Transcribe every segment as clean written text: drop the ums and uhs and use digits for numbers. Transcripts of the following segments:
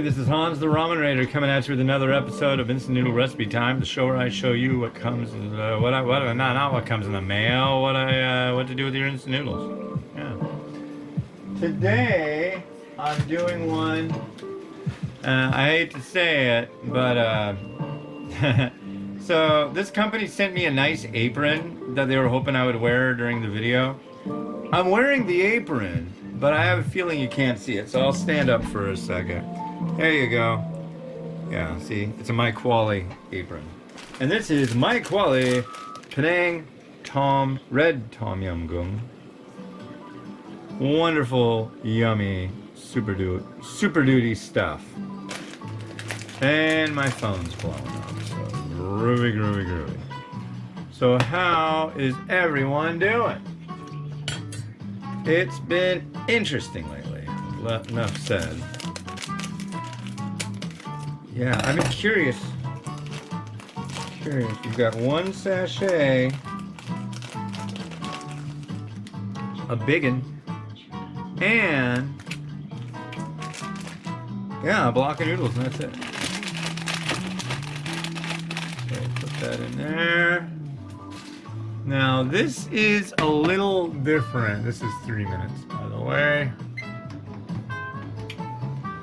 this is Hans the Ramen Raider coming at you with another episode of Instant Noodle Recipe Time, the show where I show you what comes, not what comes in the mail, what to do with your instant noodles. Yeah. Today, I'm doing one. I hate to say it, but so this company sent me a nice apron that they were hoping I would wear during the video. I'm wearing the apron, but I have a feeling you can't see it, so I'll stand up for a second. There you go. Yeah, see? It's a MyKuali apron. And this is MyKuali Penang Red Tom Yum Goong. Wonderful, yummy, super duty stuff. And my phone's blowing up, so groovy. So how is everyone doing? It's been interesting lately. Enough said. Yeah, I've been curious. You've got one sachet, a biggin, and yeah, a block of noodles, and that's it. Okay, put that in there. Now this is a little different. This is 3 minutes, by the way.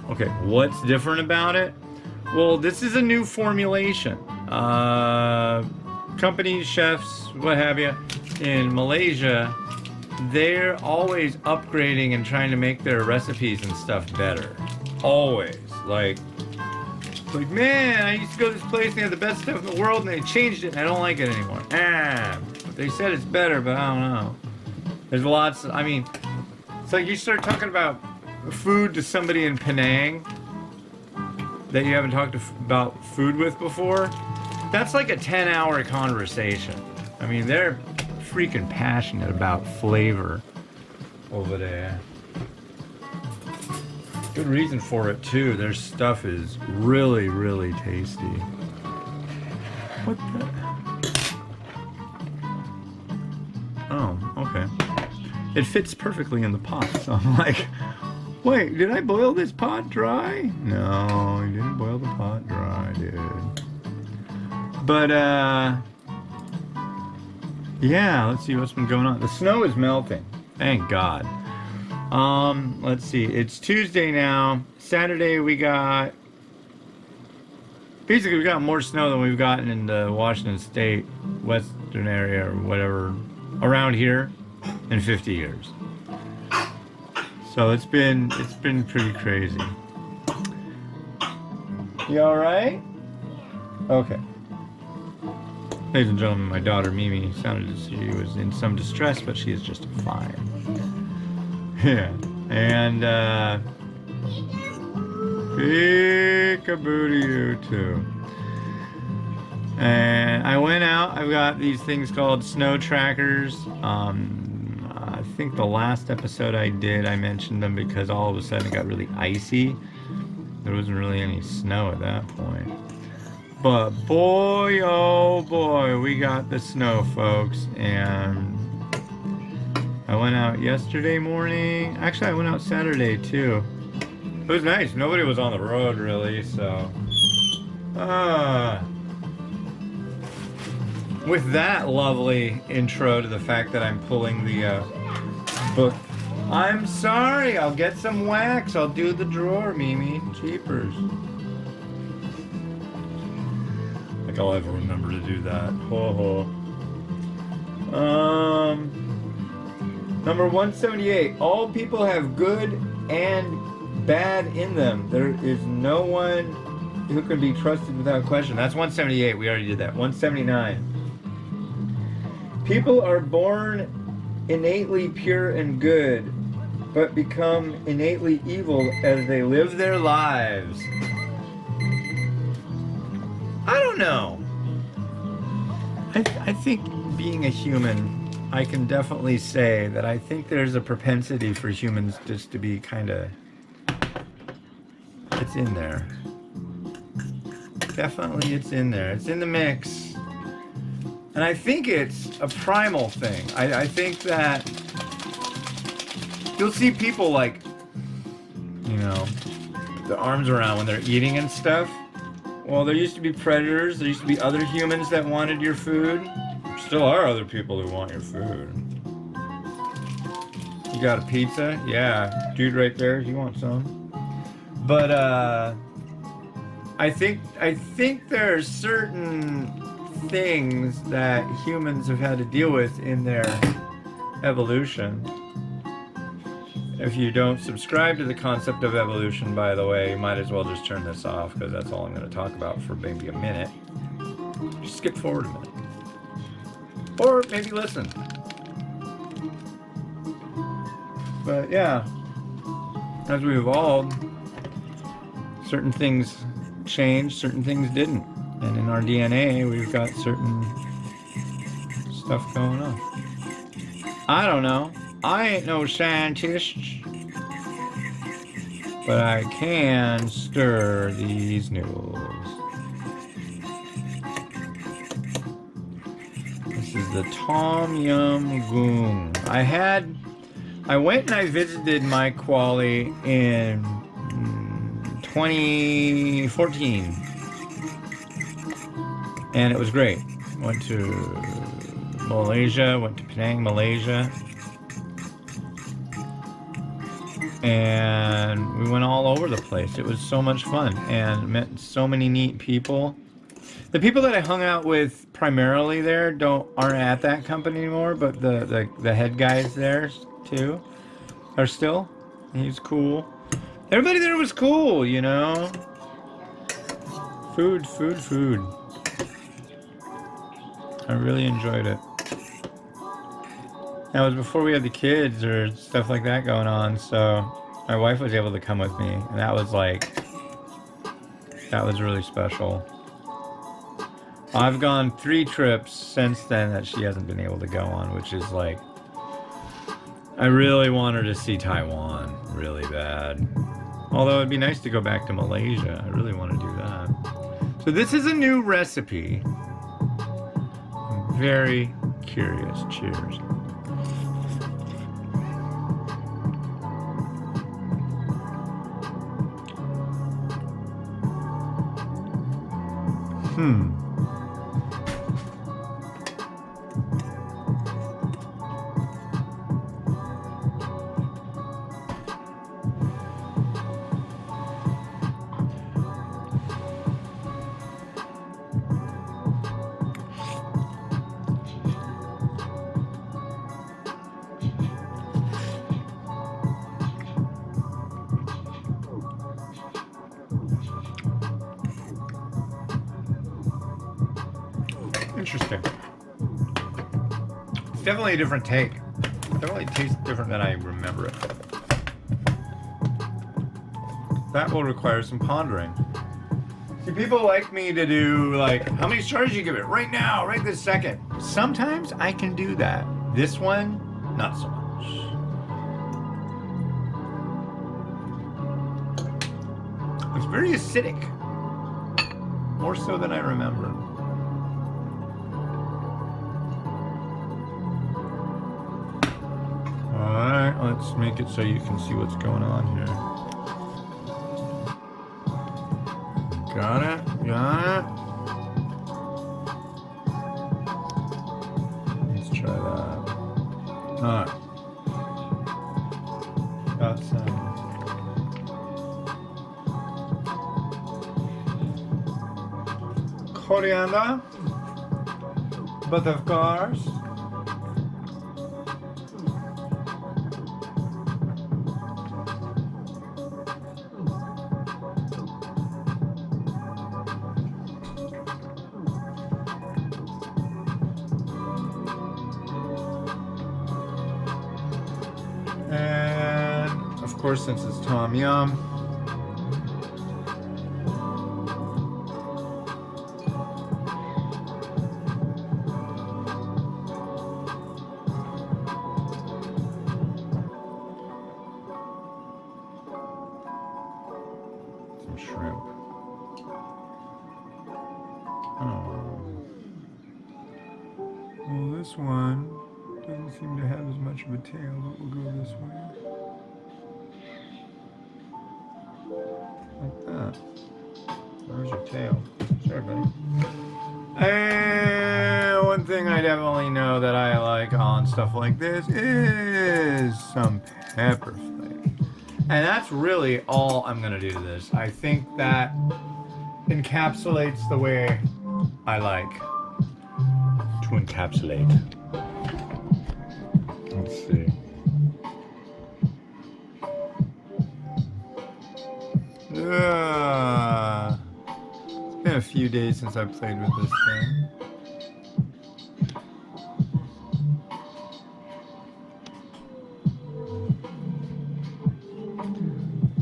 Okay, what's different about it? Well, this is a new formulation. Companies, chefs, what have you, in Malaysia, they're always upgrading and trying to make their recipes and stuff better. Always. Like, man, I used to go to this place and they had the best stuff in the world and they changed it and I don't like it anymore. They said it's better, but I don't know. There's lots, I mean, it's like you start talking about food to somebody in Penang that you haven't talked about food with before. That's like a 10-hour conversation. I mean, they're freaking passionate about flavor over there. Good reason for it too. Their stuff is really tasty. What the? Oh, okay. It fits perfectly in the pot, so I'm like, wait, did I boil this pot dry? No, you didn't boil the pot dry, dude. But, yeah, let's see what's been going on. The snow is melting. Thank God. Let's see. It's Tuesday now. Saturday we got more snow than we've gotten in the Washington State, western area, or whatever, around here in 50 years. So it's been pretty crazy. You all right? Okay. Ladies and gentlemen, my daughter Mimi sounded as she was in some distress, but she is just fine. Yeah. And peekaboo to you too. And I went out. I've got these things called snow trackers. I think the last episode I did, I mentioned them because all of a sudden it got really icy. There wasn't really any snow at that point. But boy, oh boy, we got the snow, folks. And I went out yesterday morning. Actually, I went out Saturday too. It was nice. Nobody was on the road really, so. With that lovely intro to the fact that I'm pulling the book. I'm sorry, I'll get some wax. I'll do the drawer, Mimi. Jeepers. Like I'll ever remember to do that. Ho ho. Number 178. All people have good and bad in them. There is no one who can be trusted without question. That's 178. We already did that. 179. People are born innately pure and good, but become innately evil as they live their lives. I don't know. I think being a human, I can definitely say that I think there's a propensity for humans just to be kind of, it's in there. Definitely it's in there. It's in the mix. And I think it's a primal thing. I think that you'll see people like, you know, the arms around when they're eating and stuff. Well, there used to be predators. There used to be other humans that wanted your food. There still are other people who want your food. You got a pizza? Yeah. Dude right there, you want some? But I think there are certain things that humans have had to deal with in their evolution. If you don't subscribe to the concept of evolution, by the way, you might as well just turn this off, because that's all I'm going to talk about for maybe a minute. Just skip forward a minute. Or maybe listen. But yeah, as we evolved, certain things changed, certain things didn't. And in our DNA, we've got certain stuff going on. I don't know. I ain't no scientist, but I can stir these noodles. This is the Tom Yum Goong. I went and I visited MyKuali in 2014, and it was great. Went to Malaysia, went to Penang, Malaysia. And we went all over the place. It was so much fun and met so many neat people. The people that I hung out with primarily there aren't at that company anymore, but the head guys there too are still. He's cool. Everybody there was cool, you know. Food. I really enjoyed it. That was before we had the kids or stuff like that going on, so my wife was able to come with me, and that was really special. I've gone 3 trips since then that she hasn't been able to go on, which is like, I really want her to see Taiwan really bad. Although it'd be nice to go back to Malaysia. I really want to do that. So this is a new recipe. I'm very curious. Cheers. Interesting. It's definitely a different take. It definitely tastes different than I remember it. That will require some pondering. See, people like me to do like, how many stars do you give it? Right now, right this second. Sometimes I can do that. This one, not so much. It's very acidic. More so than I remember. Alright, let's make it so you can see what's going on here. Got it? Got it? Let's try that. Alright. Got some coriander, but of course, since it's Tom Yum, some shrimp. Oh, well, this one doesn't seem to have as much of a tail, but we'll go this way. Where's your tail? Sorry, buddy. And one thing I definitely know that I like on stuff like this is some pepper flake. And that's really all I'm gonna do to this. I think that encapsulates the way I like to encapsulate. Let's see. It's been a few days since I played with this thing.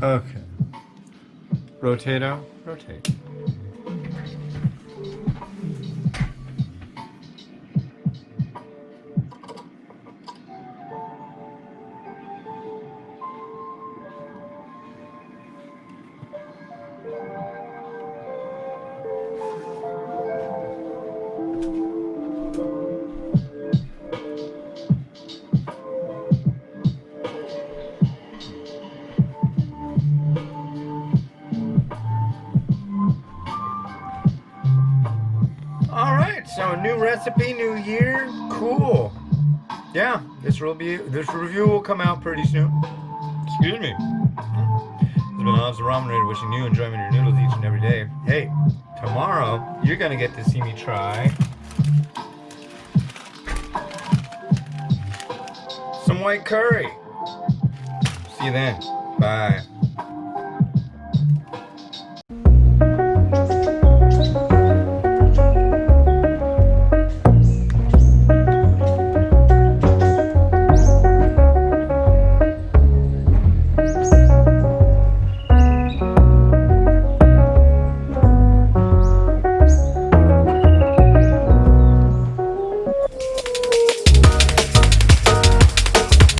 Okay. Rotato, rotate. So a new recipe, new year, cool. Yeah, this review will come out pretty soon. Excuse me. It's been Oz the Ramen Raider wishing you enjoyment of your noodles each and every day. Hey, tomorrow you're gonna get to see me try some white curry. See you then. Bye.